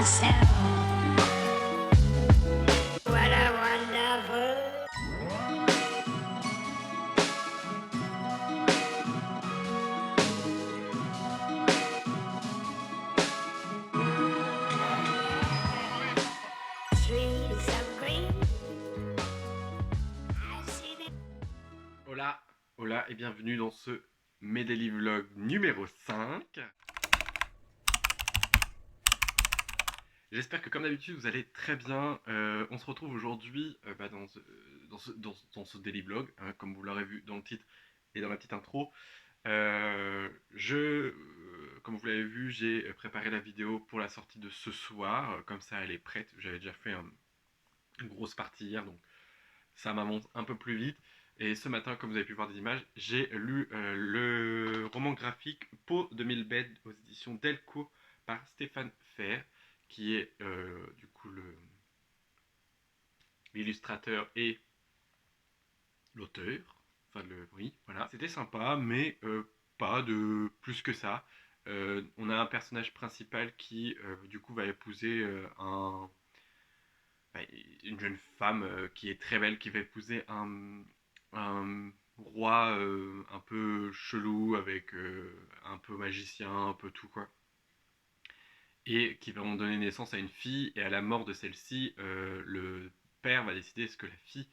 myself. What a wonderful. Trees of green. I see the Hola, hola et bienvenue dans ce Medley Vlog numéro 5. J'espère que comme d'habitude vous allez très bien. On se retrouve aujourd'hui dans ce daily vlog, hein, comme vous l'aurez vu dans le titre et dans la petite intro. Comme vous l'avez vu, j'ai préparé la vidéo pour la sortie de ce soir. Comme ça elle est prête. J'avais déjà fait une grosse partie hier, donc ça m'avance un peu plus vite. Et ce matin, comme vous avez pu voir des images, j'ai lu le roman graphique Peau de mille bêtes aux éditions Delcourt par Stéphane Fer, qui est du coup l'illustrateur et l'auteur. Oui, voilà. C'était sympa, mais pas de plus que ça. On a un personnage principal qui, du coup, va épouser une jeune femme qui est très belle, qui va épouser un roi un peu chelou, avec un peu magicien, un peu tout quoi. Et qui vont donner naissance à une fille, et à la mort de celle-ci, le père va décider ce que la fille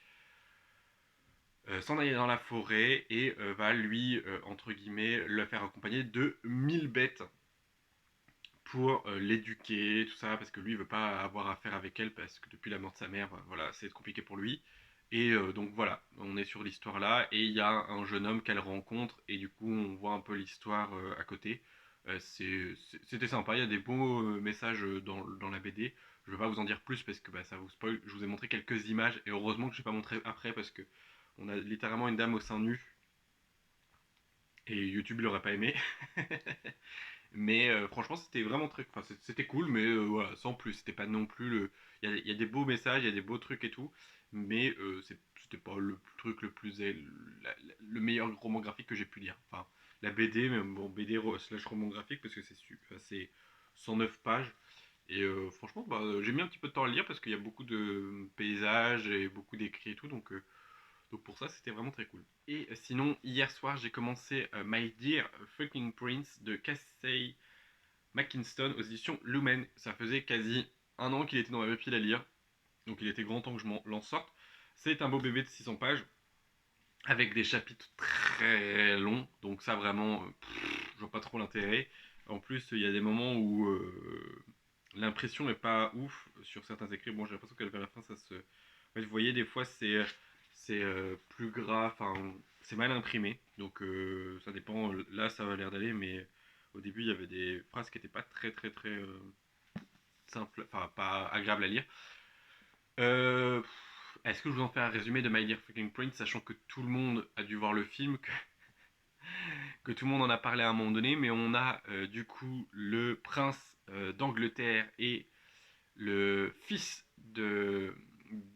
s'en aille dans la forêt et va lui, entre guillemets, le faire accompagner de 1000 bêtes pour l'éduquer, tout ça, parce que lui il veut pas avoir affaire avec elle, parce que depuis la mort de sa mère, voilà, c'est compliqué pour lui. Et donc voilà, on est sur l'histoire là, et il y a un jeune homme qu'elle rencontre, et du coup on voit un peu l'histoire à côté. C'était sympa, il y a des beaux messages dans la BD. Je ne vais pas vous en dire plus parce que ça vous spoil. Je vous ai montré quelques images, et heureusement que je n'ai pas montré après, parce que on a littéralement une dame au sein nu, et YouTube il aurait pas aimé. Mais franchement, c'était vraiment très. Enfin, c'était cool, mais voilà, sans plus. C'était pas non plus le. Il y a des beaux messages, il y a des beaux trucs et tout, mais c'était pas le truc le plus. Le meilleur roman graphique que j'ai pu lire. Enfin, la BD, mais bon, BD slash roman graphique, parce que c'est 109 pages. Et franchement, j'ai mis un petit peu de temps à le lire parce qu'il y a beaucoup de paysages et beaucoup d'écrits et tout, donc pour ça, c'était vraiment très cool. Et sinon, hier soir, j'ai commencé My Dear Fucking Prince de Casey McKinston aux éditions Lumen. Ça faisait quasi un an qu'il était dans ma pile à lire, donc il était grand temps que je l'en sorte. C'est un beau bébé de 600 pages, avec des chapitres très longs, donc ça vraiment, je vois pas trop l'intérêt. En plus, il y a des moments où l'impression est pas ouf sur certains écrits. Bon, j'ai l'impression qu'à la fin, ça se... En fait, vous voyez, des fois, c'est plus gras, enfin, c'est mal imprimé, donc ça dépend. Là, ça a l'air d'aller, mais au début, il y avait des phrases qui étaient pas très, très, très simples, enfin, pas agréables à lire. Euh, Est-ce que je vous en fais un résumé de My Dear Fucking Prince, sachant que tout le monde a dû voir le film, que tout le monde en a parlé à un moment donné, mais on a du coup le prince d'Angleterre et le fils de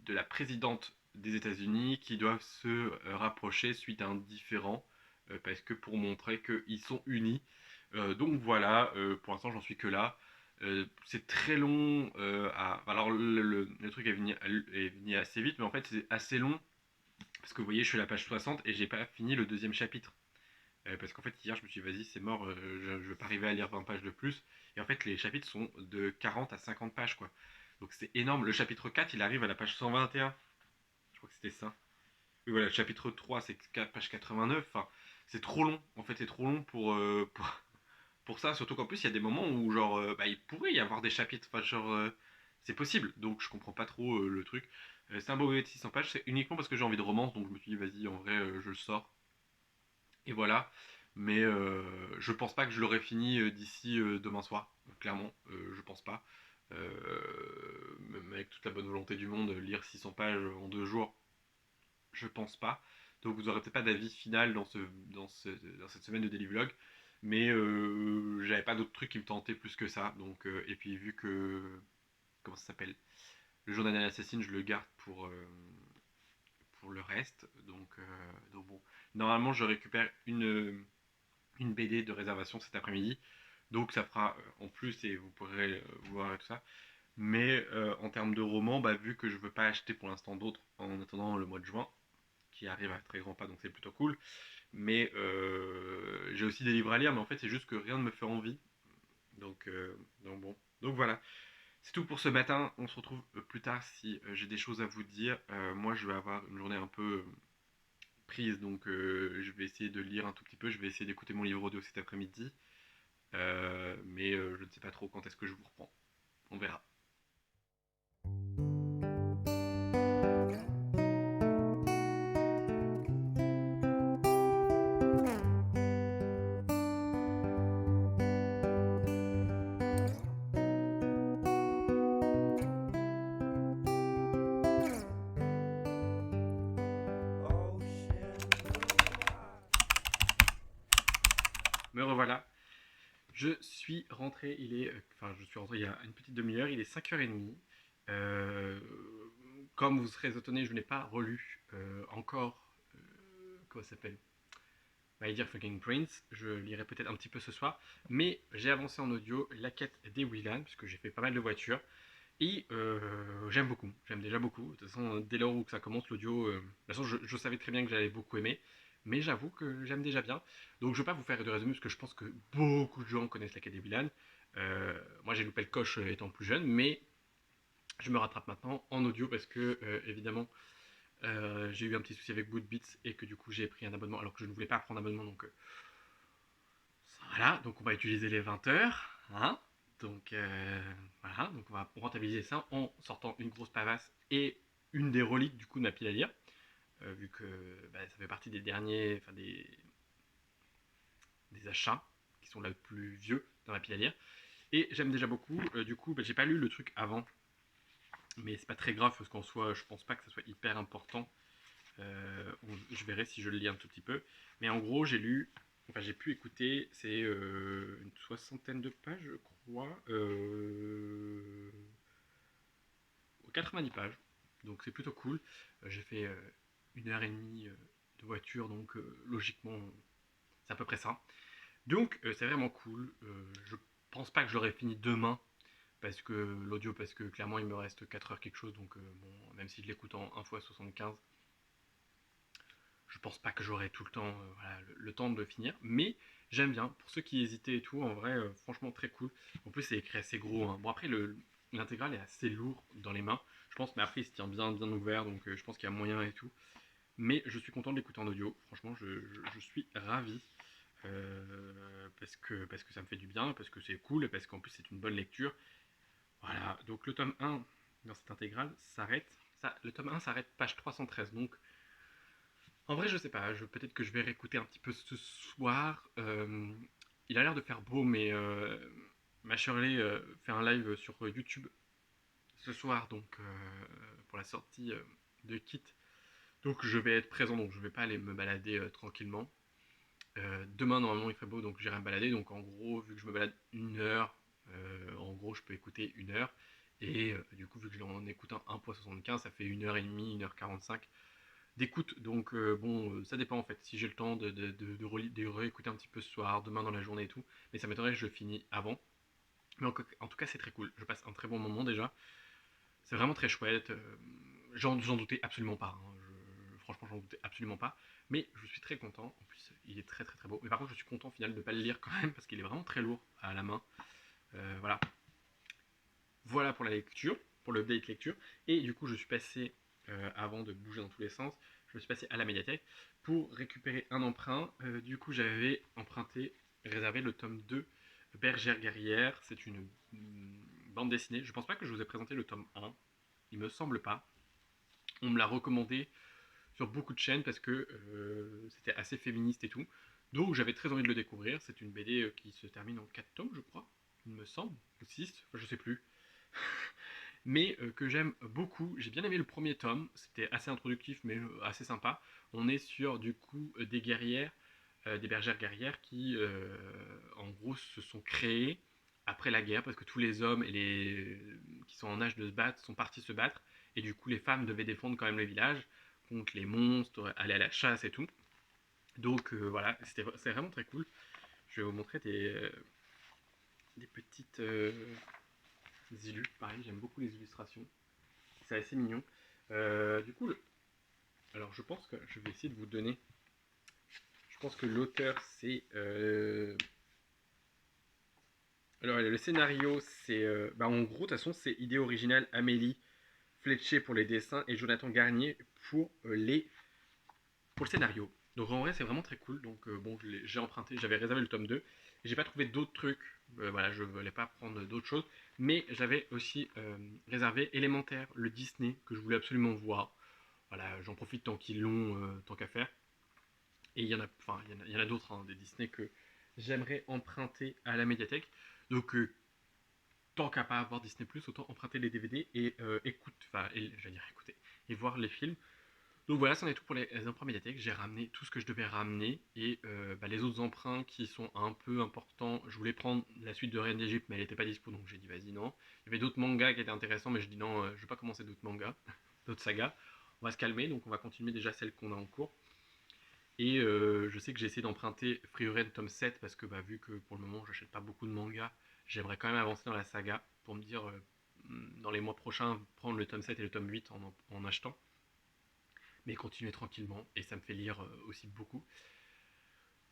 la présidente des États-Unis qui doivent se rapprocher suite à un différend, parce que pour montrer qu'ils sont unis. Donc voilà, pour l'instant j'en suis que là. C'est très long alors le truc est venu assez vite, mais en fait c'est assez long parce que vous voyez, je suis à la page 60 et j'ai pas fini le deuxième chapitre. Parce qu'en fait, hier, je me suis dit, vas-y, c'est mort, je vais pas arriver à lire 20 pages de plus. Et en fait, les chapitres sont de 40 à 50 pages, quoi. Donc c'est énorme. Le chapitre 4, il arrive à la page 121. Je crois que c'était ça. Oui, voilà, le chapitre 3, c'est page 89. Enfin, c'est trop long. En fait, c'est trop long pour ça. Surtout qu'en plus, il y a des moments où, genre, il pourrait y avoir des chapitres. Enfin, genre, c'est possible. Donc, je comprends pas trop le truc. C'est un beau bébé de 600 pages. C'est uniquement parce que j'ai envie de romance. Donc, je me suis dit, vas-y, en vrai, je le sors. Et voilà. Mais je pense pas que je l'aurai fini d'ici demain soir. Clairement, je pense pas. Même avec toute la bonne volonté du monde, lire 600 pages en 2 jours, je pense pas. Donc vous aurez peut-être pas d'avis final dans cette semaine de Daily Vlog. Mais j'avais pas d'autres trucs qui me tentaient plus que ça. Donc, et puis vu que... Comment ça s'appelle? Le journal d'un assassine, je le garde pour le reste. Donc bon. Normalement, je récupère une BD de réservation cet après-midi. Donc ça fera en plus et vous pourrez voir et tout ça. Mais en termes de roman, bah, vu que je veux pas acheter pour l'instant d'autres en attendant le mois de juin, qui arrive à très grands pas, donc c'est plutôt cool. Mais j'ai aussi des livres à lire, mais en fait c'est juste que rien ne me fait envie. Donc, donc bon. Donc voilà. C'est tout pour ce matin. On se retrouve plus tard si j'ai des choses à vous dire. Moi je vais avoir une journée un peu prise, donc je vais essayer de lire un tout petit peu. Je vais essayer d'écouter mon livre audio cet après-midi. Mais je ne sais pas trop quand est-ce que je vous reprends. On verra. Me revoilà. Je suis rentré, enfin je suis rentré il y a une petite demi-heure, il est 5h30. Euh, Comme vous serez étonné, je n'ai pas relu encore, comment ça s'appelle, My Dear Fucking Prince. Je lirai peut-être un petit peu ce soir, mais j'ai avancé en audio La Quête des Willan, puisque j'ai fait pas mal de voitures, et j'aime beaucoup, j'aime déjà beaucoup. De toute façon, dès lors où ça commence l'audio, de toute façon je savais très bien que j'allais beaucoup aimer, mais j'avoue que j'aime déjà bien. Donc je ne vais pas vous faire de résumé, parce que je pense que beaucoup de gens connaissent La Quête des Willan. Moi j'ai loupé le coche étant plus jeune, mais je me rattrape maintenant en audio parce que évidemment j'ai eu un petit souci avec Bootbeats et que du coup j'ai pris un abonnement alors que je ne voulais pas prendre un abonnement, donc voilà, donc on va utiliser les 20 heures, hein. Donc voilà, donc on va rentabiliser ça en sortant une grosse pavasse et une des reliques du coup de ma pile à lire, vu que bah, ça fait partie des derniers, enfin des achats qui sont là le plus vieux dans ma pile à lire. Et j'aime déjà beaucoup, du coup bah, j'ai pas lu le truc avant, mais c'est pas très grave parce qu'en soi je pense pas que ça soit hyper important. Je verrai si je le lis un tout petit peu. Mais en gros, j'ai pu écouter, c'est une soixantaine de pages, je crois, 90 pages. Donc c'est plutôt cool. J'ai fait 1h30 de voiture, donc logiquement, c'est à peu près ça. Donc c'est vraiment cool. Je pense pas que je l'aurai fini demain, parce que l'audio, parce que clairement il me reste 4 heures quelque chose, donc bon, même si je l'écoute en 1 fois 75, je pense pas que j'aurai tout le temps, voilà, le temps de le finir, mais j'aime bien. Pour ceux qui hésitaient et tout, en vrai, franchement très cool. En plus, c'est écrit assez gros, hein. Bon, après, l'intégral est assez lourd dans les mains, je pense, mais après, il se tient bien, bien ouvert, donc je pense qu'il y a moyen et tout. Mais je suis content de l'écouter en audio, franchement, je suis ravi. Parce que ça me fait du bien, parce que c'est cool, et parce qu'en plus, c'est une bonne lecture. Voilà, donc le tome 1 dans cette intégrale s'arrête. Le tome 1 s'arrête page 313, donc en vrai, je sais pas. Peut-être que je vais réécouter un petit peu ce soir. Il a l'air de faire beau, mais ma Shirley fait un live sur YouTube ce soir, donc pour la sortie de Kit. Donc je vais être présent, donc je vais pas aller me balader tranquillement. Demain, normalement, il ferait beau, donc j'irai me balader. Donc en gros, vu que je me balade 1 heure, en gros, je peux écouter 1 heure. Et du coup, vu que je l'en écoute un 1.75, ça fait 1h30, 1h45 d'écoute. Donc bon, ça dépend en fait. Si j'ai le temps de réécouter un petit peu ce soir, demain dans la journée et tout. Mais ça m'étonnerait que je finis avant. Mais en tout cas, c'est très cool. Je passe un très bon moment déjà. C'est vraiment très chouette. J'en doutais absolument pas, hein. Franchement, j'en doutais absolument pas. Mais je suis très content. En plus, il est très très très beau. Mais par contre, je suis content au final de ne pas le lire quand même parce qu'il est vraiment très lourd à la main. Voilà. Voilà pour la lecture, pour le update lecture. Et du coup, je suis passé, avant de bouger dans tous les sens, je me suis passé à la médiathèque pour récupérer un emprunt. Du coup, j'avais emprunté, réservé le tome 2, Bergère guerrière. C'est une bande dessinée. Je pense pas que je vous ai présenté le tome 1. Il me semble pas. On me l'a recommandé sur beaucoup de chaînes parce que c'était assez féministe et tout. Donc j'avais très envie de le découvrir. C'est une BD qui se termine en 4 tomes, je crois. Il me semble. Ou 6, enfin, je sais plus. Mais que j'aime beaucoup. J'ai bien aimé le premier tome, c'était assez introductif mais assez sympa. On est sur du coup des guerrières, des bergères guerrières qui en gros se sont créées après la guerre parce que tous les hommes qui sont en âge de se battre sont partis se battre et du coup les femmes devaient défendre quand même le village contre les monstres, aller à la chasse et tout. Donc voilà, c'est vraiment très cool. Je vais vous montrer des petites pareil, j'aime beaucoup les illustrations. C'est assez mignon. Du coup, alors je pense que je vais essayer de vous donner. Je pense que l'auteur c'est. Alors le scénario c'est. En gros, de toute façon, c'est idée originale Amélie Fletcher pour les dessins et Jonathan Garnier pour le scénario. Donc en vrai, c'est vraiment très cool. Donc bon, j'ai emprunté, j'avais réservé le tome 2. Et j'ai pas trouvé d'autres trucs. Voilà, je voulais pas prendre d'autres choses. Mais j'avais aussi réservé Élémentaire, le Disney, que je voulais absolument voir. Voilà, j'en profite tant qu'ils l'ont, tant qu'à faire. Et il y en a, enfin, il y en a d'autres, hein, des Disney que j'aimerais emprunter à la médiathèque. Donc tant qu'à pas avoir Disney+, autant emprunter les DVD et j'allais dire écouter, et voir les films. Donc voilà, c'en est tout pour les emprunts médiathèques. J'ai ramené tout ce que je devais ramener et les autres emprunts qui sont un peu importants. Je voulais prendre la suite de Reine d'Égypte, mais elle n'était pas dispo, donc j'ai dit vas-y, non. Il y avait d'autres mangas qui étaient intéressants, mais je dis non, je vais pas commencer d'autres mangas, d'autres sagas. On va se calmer, donc on va continuer déjà celle qu'on a en cours. Et je sais que j'ai essayé d'emprunter Frieren tome 7 parce que vu que pour le moment j'achète pas beaucoup de mangas, j'aimerais quand même avancer dans la saga pour me dire dans les mois prochains prendre le tome 7 et le tome 8 en achetant, mais continuer tranquillement et ça me fait lire aussi beaucoup.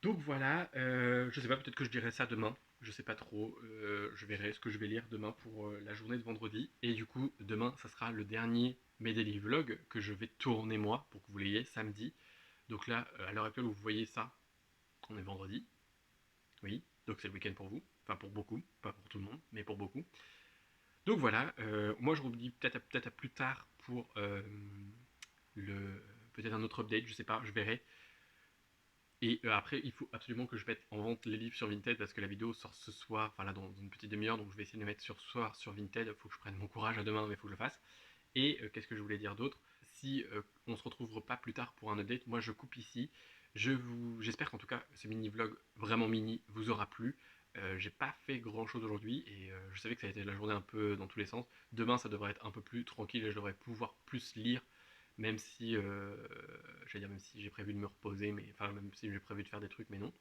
Donc voilà, je sais pas, peut-être que je dirai ça demain, je sais pas trop, je verrai ce que je vais lire demain pour la journée de vendredi. Et du coup, demain, ça sera le dernier Medley Vlog que je vais tourner moi pour que vous l'ayez samedi. Donc là, à l'heure actuelle où vous voyez ça, on est vendredi, oui, donc c'est le week-end pour vous, enfin pour beaucoup, pas pour tout le monde, mais pour beaucoup. Donc voilà, moi je vous dis peut-être à plus tard pour le peut-être un autre update, je sais pas, je verrai. Et après, il faut absolument que je mette en vente les livres sur Vinted parce que la vidéo sort ce soir, enfin là dans une petite demi-heure, donc je vais essayer de les mettre ce soir sur Vinted. Il faut que je prenne mon courage à demain, mais il faut que je le fasse. Et qu'est-ce que je voulais dire d'autre? Si on se retrouve pas plus tard pour un update, moi je coupe ici. J'espère qu'en tout cas ce mini vlog vraiment mini vous aura plu. J'ai pas fait grand chose aujourd'hui et je savais que ça a été la journée un peu dans tous les sens. Demain ça devrait être un peu plus tranquille et je devrais pouvoir plus lire, même si même si j'ai prévu de me reposer, mais enfin même si j'ai prévu de faire des trucs, mais non.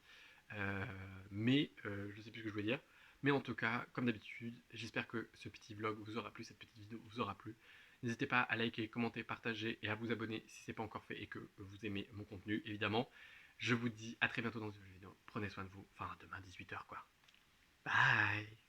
Je sais plus ce que je voulais dire. Mais en tout cas, comme d'habitude, j'espère que ce petit vlog vous aura plu, cette petite vidéo vous aura plu. N'hésitez pas à liker, commenter, partager et à vous abonner si ce n'est pas encore fait et que vous aimez mon contenu, évidemment. Je vous dis à très bientôt dans une vidéo. Prenez soin de vous. Enfin, demain 18h quoi. Bye.